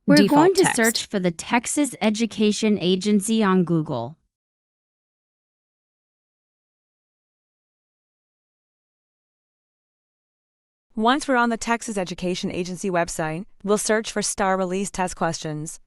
We're Default going to text. search for the Texas Education Agency on Google. Once we're on the Texas Education Agency website, we'll search for STAAR Release Test Questions.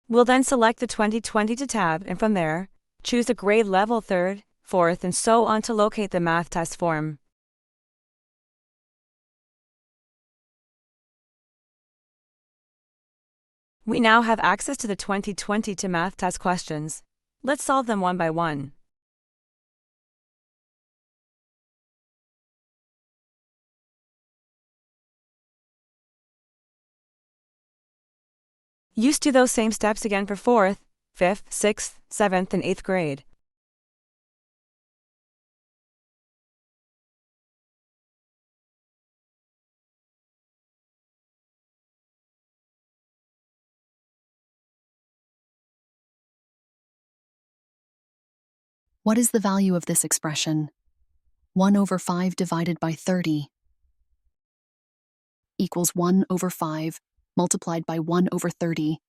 We'll then select the 2022 tab, and from there, choose the grade level 3rd, 4th, and so on to locate the math test form. We now have access to the 2022 math test questions. Let's solve them one by one. Use do those same steps again for 4th, 5th, 6th, 7th, and 8th grade. What is the value of this expression? 1 over 5 divided by 30 equals 1 over 5 multiplied by 1 over 30.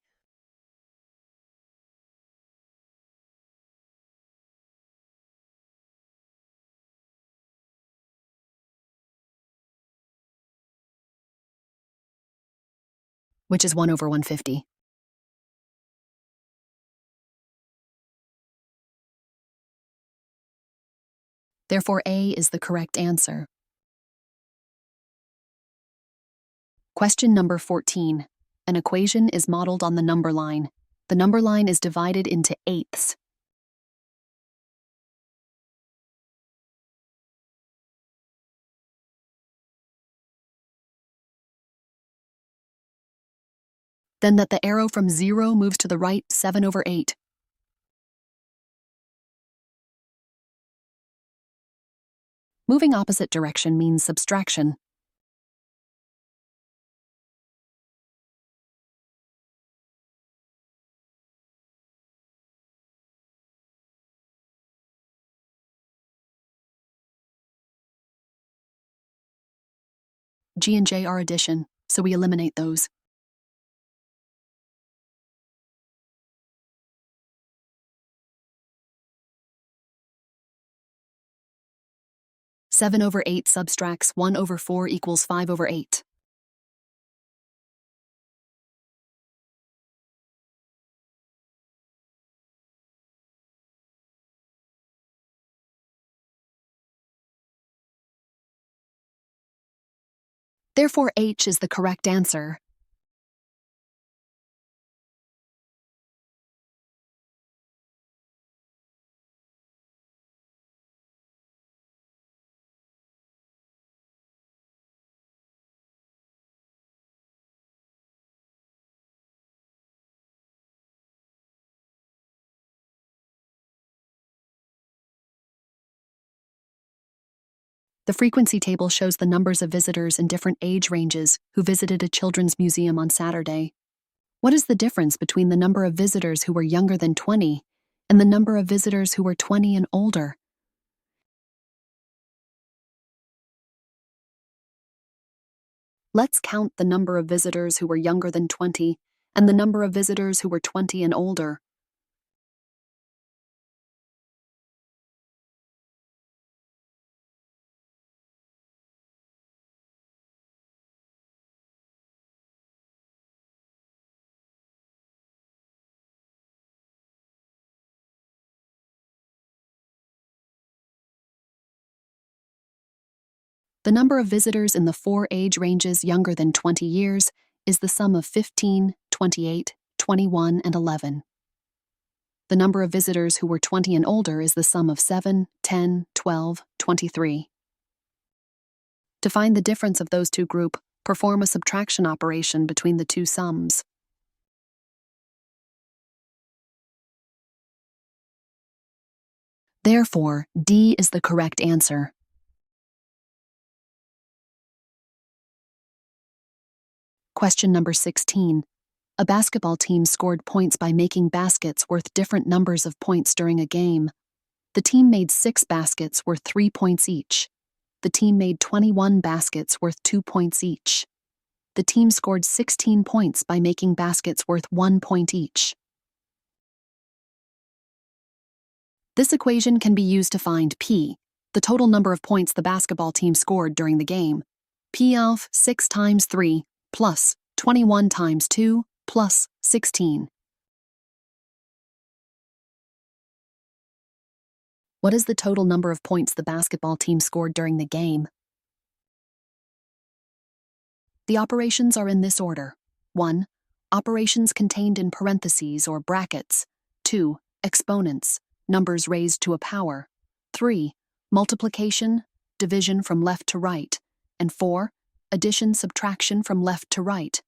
Which is 1 over 150. Therefore, A is the correct answer. Question number 14. An equation is modeled on the number line. The number line is divided into eighths. Then that the arrow from 0 moves to the right 7 over 8. Moving opposite direction means subtraction. G and J are addition, so we eliminate those. Seven over 8 subtracts 1 over 4 equals 5 over 8. Therefore, H is the correct answer. The frequency table shows the numbers of visitors in different age ranges who visited a children's museum on Saturday. What is the difference between the number of visitors who were younger than 20 and the number of visitors who were 20 and older? Let's count the number of visitors who were younger than 20 and the number of visitors who were 20 and older. The number of visitors in the 4 age ranges younger than 20 years is the sum of 15, 28, 21, and 11. The number of visitors who were 20 and older is the sum of 7, 10, 12, 23. To find the difference of those two groups, perform a subtraction operation between the two sums. Therefore, D is the correct answer. Question number 16. A basketball team scored points by making baskets worth different numbers of points during a game. The team made 6 baskets worth 3 points each. The team made 21 baskets worth 2 points each. The team scored 16 points by making baskets worth 1 point each. This equation can be used to find P, the total number of points the basketball team scored during the game. P of 6 times 3 plus 21 times 2 plus 16. What is the total number of points the basketball team scored during the game? The operations are in this order. 1. Operations contained in parentheses or brackets. 2. Exponents, numbers raised to a power. 3. Multiplication, division from left to right. And 4. Addition, subtraction from left to right.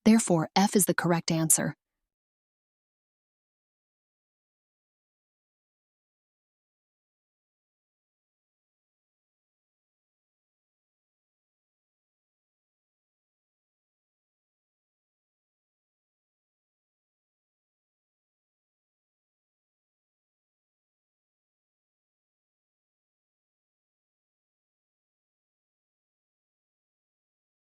Therefore, F is the correct answer.